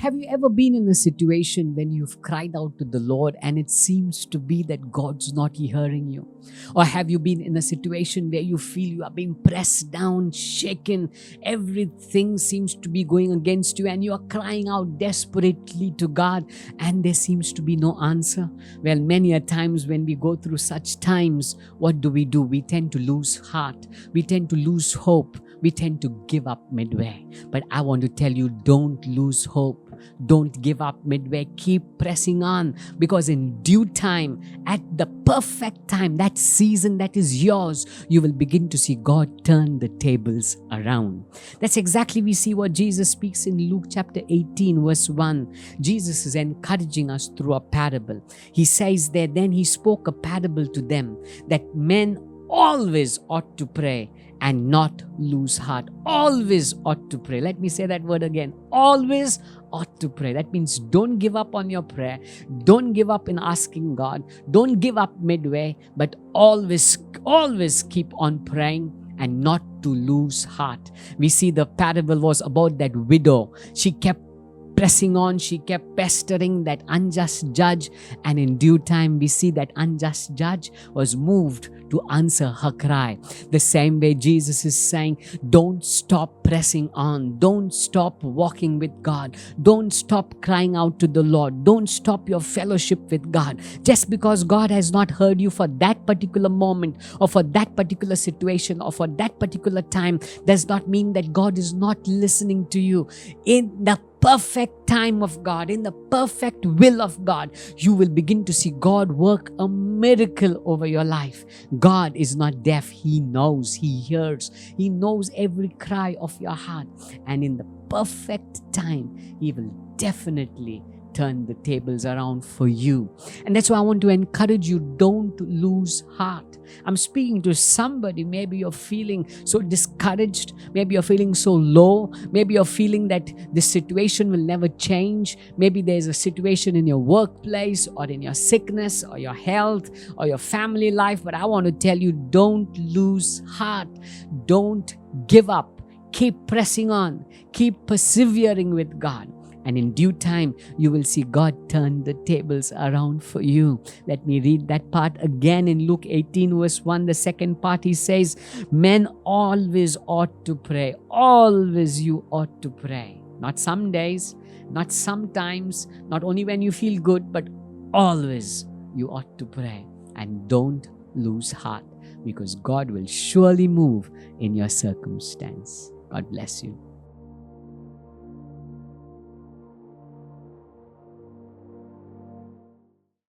Have you ever been in a situation when you've cried out to the Lord and it seems to be that God's not hearing you? Or have you been in a situation where you feel you are being pressed down, shaken, everything seems to be going against you and you are crying out desperately to God and there seems to be no answer? Well, many a times when we go through such times, what do? We tend to lose heart. We tend to lose hope. We tend to give up midway. But I want to tell you, don't lose hope. Don't give up midway. Keep pressing on, because in due time, at the perfect time, that season that is yours, you will begin to see God turn the tables around. That's exactly we see what Jesus speaks in Luke chapter 18 verse 1. Jesus is encouraging us through a parable. He says there, then he spoke a parable to them that men always ought to pray and not lose heart. Always ought to pray. Let me say that word again. Always ought to pray. That means don't give up on your prayer. Don't give up in asking God. Don't give up midway, but always keep on praying and not to lose heart. We see the parable was about that widow. She kept pressing on, she kept pestering that unjust judge, and in due time we see that unjust judge was moved to answer her cry. The same way Jesus is saying, don't stop pressing on, don't stop walking with God, don't stop crying out to the Lord, don't stop your fellowship with God. Just because God has not heard you for that particular moment or for that particular situation or for that particular time does not mean that God is not listening to you. In the perfect time of God, in the perfect will of God, you will begin to see God work a miracle over your life. God is not deaf. He knows, He hears, He knows every cry of your heart. And in the perfect time, He will definitely turn the tables around for you. And that's why I want to encourage you, don't lose heart. I'm speaking to somebody, maybe you're feeling so discouraged, maybe you're feeling so low, maybe you're feeling that this situation will never change, maybe there's a situation in your workplace or in your sickness or your health or your family life, but I want to tell you, don't lose heart, don't give up, keep pressing on, keep persevering with God. And in due time, you will see God turn the tables around for you. Let me read that part again in Luke 18 verse 1. The second part, he says, men always ought to pray. Always you ought to pray. Not some days, not sometimes, not only when you feel good, but always you ought to pray. And don't lose heart, because God will surely move in your circumstance. God bless you.